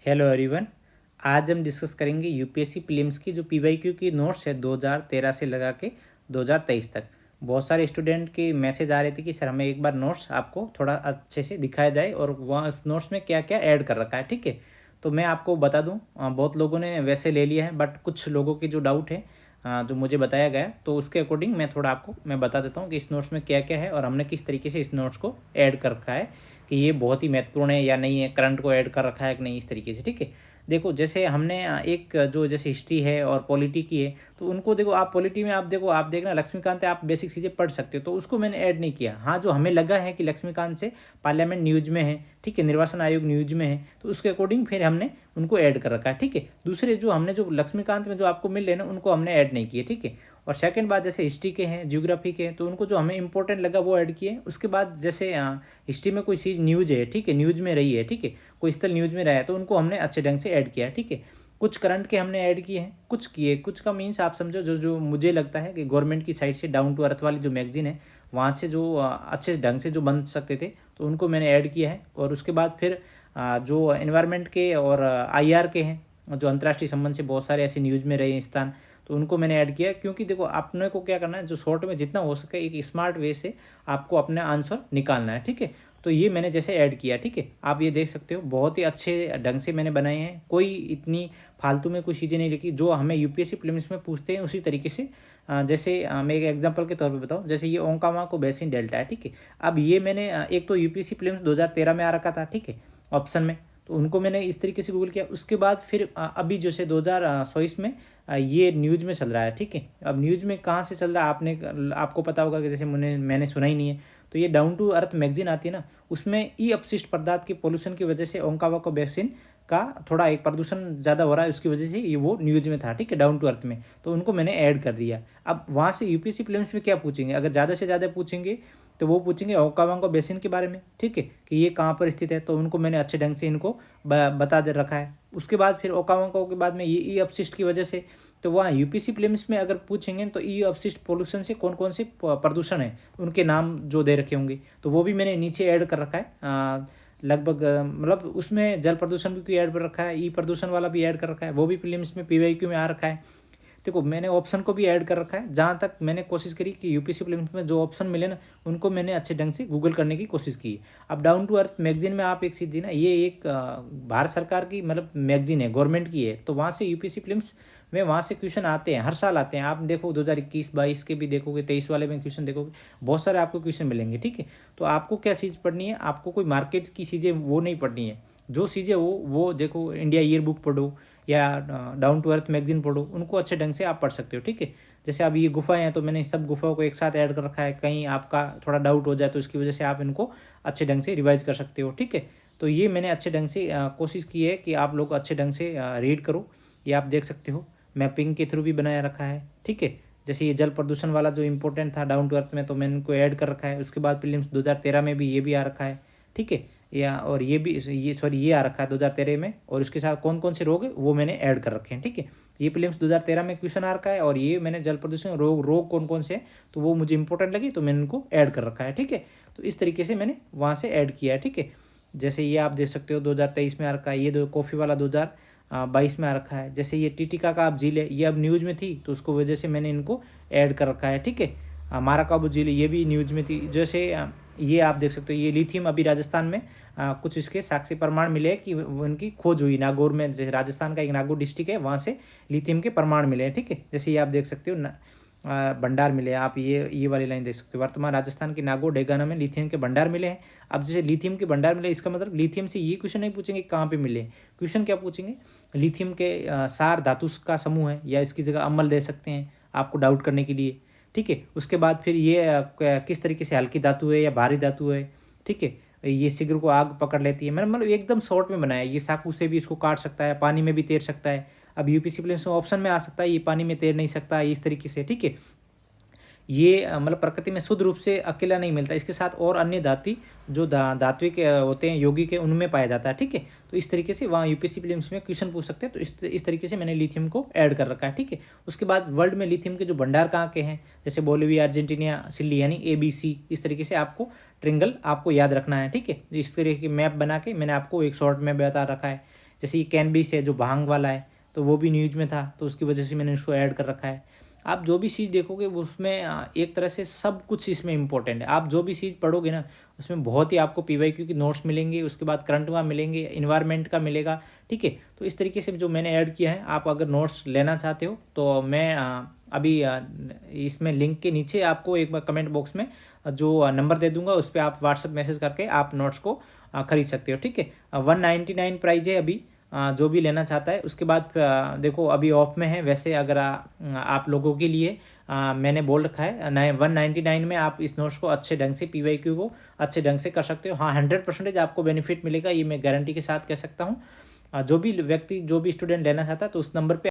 Hello everyone. आज हम discuss करेंगे यूपीएससी प्रीलिम्स की जो पीवाईक्यू की नोट्स है 2013 से लगा के 2023 तक। बहुत सारे स्टूडेंट के मैसेज आ रहे थे कि सर हमें एक बार नोट्स आपको थोड़ा अच्छे से दिखाया जाए और वहाँ उस नोट्स में क्या क्या ऐड कर रखा है। ठीक है, तो मैं आपको बता दूँ, बहुत लोगों ने वैसे ले लिया है बट कुछ लोगों की जो डाउट है जो मुझे बताया गया तो उसके अकॉर्डिंग मैं बता देता हूँ कि इस नोट्स में क्या क्या है और हमने किस तरीके से इस नोट्स को ऐड कर रखा है कि ये बहुत ही महत्वपूर्ण है या नहीं है, करंट को ऐड कर रखा है कि नहीं, इस तरीके से। ठीक है, देखो जैसे हमने एक जो जैसे हिस्ट्री है और पॉलिटी की है तो उनको देखो, आप पॉलिटी में आप देखना लक्ष्मीकांत है, आप बेसिक चीज़ें पढ़ सकते हो तो उसको मैंने ऐड नहीं किया। हाँ, जो हमें लगा है कि लक्ष्मीकांत से पार्लियामेंट न्यूज में है, ठीक है, निर्वाचन आयोग न्यूज में है, तो उसके अकॉर्डिंग फिर हमने उनको ऐड कर रखा है। ठीक है, दूसरे जो हमने जो लक्ष्मीकांत में जो आपको मिल रहे हैं ना उनको हमने ऐड नहीं किए। ठीक है, और सेकंड बात जैसे हिस्ट्री के हैं, ज्योग्राफी के हैं, तो उनको जो हमें इंपॉर्टेंट लगा वो ऐड किए। उसके बाद जैसे हिस्ट्री में कोई चीज़ न्यूज है, ठीक है, न्यूज में रही है, ठीक है, कोई स्थल न्यूज में रहा है तो उनको हमने अच्छे ढंग से ऐड किया। ठीक है, कुछ करंट के हमने ऐड किए हैं, कुछ का मीन्स आप समझो जो जो मुझे लगता है कि गवर्नमेंट की साइड से डाउन टू अर्थ वाली जो मैगजीन है वहाँ से जो अच्छे ढंग से जो बन सकते थे तो उनको मैंने ऐड किया है। और उसके बाद फिर जो एनवायरनमेंट के और आईआर के हैं, जो अंतर्राष्ट्रीय संबंध से बहुत सारे ऐसे न्यूज़ में रहे हैं स्थान, तो उनको मैंने ऐड किया। क्योंकि देखो अपने को क्या करना है, जो शॉर्ट में जितना हो सके एक स्मार्ट वे से आपको अपना आंसर निकालना है। ठीक है, तो ये मैंने जैसे ऐड किया। ठीक है, आप ये देख सकते हो बहुत ही अच्छे ढंग से मैंने बनाए हैं, कोई इतनी फालतू में कुछ चीज़ें नहीं लिखी। जो हमें यूपीएससी प्रीलिम्स में पूछते हैं उसी तरीके से जैसे मैं एक एग्जांपल के तौर पे बताऊं, जैसे ये ओंकामा को बेसिन डेल्टा है। ठीक है, अब ये मैंने एक तो यूपीएससी प्रीलिम्स 2013 में आ रखा था, ठीक है, ऑप्शन में, तो उनको मैंने इस तरीके से गूगल किया। उसके बाद फिर अभी जैसे 2024 में ये न्यूज़ में चल रहा है। ठीक है, अब न्यूज़ में कहाँ से चल रहा है आपको पता होगा कि जैसे मैंने सुना ही नहीं है, तो ये डाउन टू अर्थ मैगजीन आती है ना, उसमें ई अपशिष्ट पदार्थ के पोल्यूशन की वजह से ओंकावा को वैक्सीन का थोड़ा एक प्रदूषण ज़्यादा हो रहा है, उसकी वजह से ये वो न्यूज़ में था। ठीक है, डाउन टू अर्थ में, तो उनको मैंने ऐड कर दिया। अब वहाँ से यूपीएससी प्रीलिम्स में क्या पूछेंगे, अगर ज़्यादा से ज़्यादा पूछेंगे तो वो पूछेंगे ओकावांगो बेसिन के बारे में। ठीक है, कि ये कहाँ पर स्थित है, तो उनको मैंने अच्छे ढंग से इनको बता दे रखा है। उसके बाद फिर ओकावांगो के बाद में ये ई अपशिष्ट की वजह से, तो वहाँ यूपीएससी प्रीलिम्स में अगर पूछेंगे तो ई अपशिष्ट पोल्यूशन से कौन कौन से प्रदूषण है उनके नाम जो दे रखे होंगे तो वो भी मैंने नीचे ऐड कर रखा है। लगभग मतलब उसमें जल प्रदूषण भी ऐड कर रखा है, ई प्रदूषण वाला भी ऐड कर रखा है, वो भी प्रीलिम्स में पीवाईक्यू में आ रखा है। देखो मैंने ऑप्शन को भी ऐड कर रखा है। जहाँ तक मैंने कोशिश करी कि यूपीएससी प्रीलिम्स में जो ऑप्शन मिले ना उनको मैंने अच्छे ढंग से गूगल करने की कोशिश की। अब डाउन टू अर्थ मैगजीन में आप एक चीज़ दी ना, ये एक भारत सरकार की मतलब मैगजीन है, गवर्नमेंट की है, तो वहाँ से यूपीएससी प्रीलिम्स में वहाँ से क्वेश्चन आते हैं, हर साल आते हैं। आप देखो 2021-22 के भी देखोगे, 23 वाले में क्वेश्चन देखोगे, बहुत सारे आपको क्वेश्चन मिलेंगे। ठीक है, तो आपको क्या चीज़ पढ़नी है, आपको कोई मार्केट की चीज़ें वो नहीं पढ़नी है। जो चीज़ें वो देखो, इंडिया ईयर बुक पढ़ो या डाउन टू अर्थ मैगजीन पढ़ो, उनको अच्छे ढंग से आप पढ़ सकते हो। ठीक है, जैसे अब ये गुफाएं हैं तो मैंने सब गुफाओं को एक साथ ऐड कर रखा है, कहीं आपका थोड़ा डाउट हो जाए तो इसकी वजह से आप इनको अच्छे ढंग से रिवाइज कर सकते हो। ठीक है, तो ये मैंने अच्छे ढंग से कोशिश की है कि आप लोग अच्छे ढंग से रीड करो। ये आप देख सकते हो मैपिंग के थ्रू भी बनाया रखा है। ठीक है, जैसे ये जल प्रदूषण वाला जो इंपॉर्टेंट था डाउन टू अर्थ में, तो मैंने इनको ऐड कर रखा है। उसके बाद प्रीलिम्स 2013 में भी ये भी आ रखा है। ठीक है, या और ये आ रखा है 2013 में, और उसके साथ कौन कौन से रोग है वो मैंने ऐड कर रखे हैं। ठीक है, ये प्रीलिम्स 2013 में क्वेश्चन आ रखा है और ये मैंने जल प्रदूषण रोग कौन कौन से हैं तो वो मुझे इंपॉर्टेंट लगी तो मैंने उनको ऐड कर रखा है। ठीक है, तो इस तरीके से मैंने वहाँ से ऐड किया है। ठीक है, जैसे ये आप देख सकते हो 2023 में आ रखा है, ये कॉफ़ी वाला 2022 में आ रखा है। जैसे ये टीटिका का आप झील है, ये अब न्यूज़ में थी तो उसको वजह से मैंने इनको ऐड कर रखा है। ठीक है, माराकाबू झील ये भी न्यूज़ में थी। जैसे ये आप देख सकते हो, ये लिथियम अभी राजस्थान में कुछ इसके साक्ष्य प्रमाण मिले हैं कि उनकी खोज हुई नागौर में, जैसे राजस्थान का एक नागौर डिस्ट्रिक्ट है वहाँ से लिथियम के प्रमाण मिले हैं। ठीक है, जैसे ये आप देख सकते हो भंडार मिले हैं। आप ये वाली लाइन देख सकते हो, वर्तमान राजस्थान के नागौर डेगाना में लिथियम के भंडार मिले हैं। अब जैसे लिथियम के भंडार मिले, इसका मतलब लिथियम से ये क्वेश्चन नहीं पूछेंगे कहाँ पे मिले, क्वेश्चन क्या पूछेंगे, लिथियम के सार धातु का समूह है या इसकी जगह अम्ल दे सकते हैं आपको डाउट करने के लिए। ठीक है, उसके बाद फिर ये किस तरीके से हल्की धातु है या भारी धातु है। ठीक है, ये शीघ्र को आग पकड़ लेती है। मैंने मतलब एकदम शॉर्ट में बनाया, ये चाकू से भी इसको काट सकता है, पानी में भी तैर सकता है। अब यूपीएससी प्रीलिम्स में ऑप्शन में आ सकता है ये पानी में तैर नहीं सकता, इस तरीके से। ठीक है, ये मतलब प्रकृति में शुद्ध रूप से अकेला नहीं मिलता, इसके साथ और अन्य धातु जो धात्विक होते हैं यौगिक के उनमें पाया जाता है। ठीक है, तो इस तरीके से वहाँ यूपीएससी प्रीलिम्स में क्वेश्चन पूछ सकते हैं। तो इस तरीके से मैंने लिथियम को ऐड कर रखा है। ठीक है, उसके बाद वर्ल्ड में लिथियम के जो भंडार कहाँ के हैं, जैसे बोलिविया, अर्जेंटीना, चिली, यानी ABC, इस तरीके से आपको ट्रिंगल आपको याद रखना है। ठीक है, इस तरीके की मैप बना के मैंने आपको एक शॉर्ट में बता रखा है। जैसे ये कैनबिस है जो भांग वाला है, तो वो भी न्यूज़ में था, तो उसकी वजह से मैंने इसको ऐड कर रखा है। आप जो भी चीज़ देखोगे वो उसमें एक तरह से सब कुछ इसमें इंपॉर्टेंट है। आप जो भी चीज़ पढ़ोगे ना उसमें बहुत ही आपको पीवाईक्यू के नोट्स मिलेंगे, उसके बाद करंट का मिलेंगे, इन्वायरमेंट का मिलेगा, ठीक है। तो इस तरीके से जो मैंने ऐड किया है, आप अगर नोट्स लेना चाहते हो तो मैं अभी इसमें लिंक के नीचे आपको एक बार कमेंट बॉक्स में जो नंबर दे दूंगा उस पर आप व्हाट्सअप मैसेज करके आप नोट्स को खरीद सकते हो, ठीक है। 199 प्राइस है अभी, जो भी लेना चाहता है। उसके बाद देखो अभी ऑफ में है, वैसे अगर आप लोगों के लिए मैंने बोल रखा है 199 में आप इस नोट्स को अच्छे ढंग से पीवाईक्यू को अच्छे ढंग से कर सकते हो। हाँ, 100% आपको बेनिफिट मिलेगा, ये मैं गारंटी के साथ कह सकता हूँ। जो भी व्यक्ति जो भी स्टूडेंट लेना चाहता है तो उस नंबर पे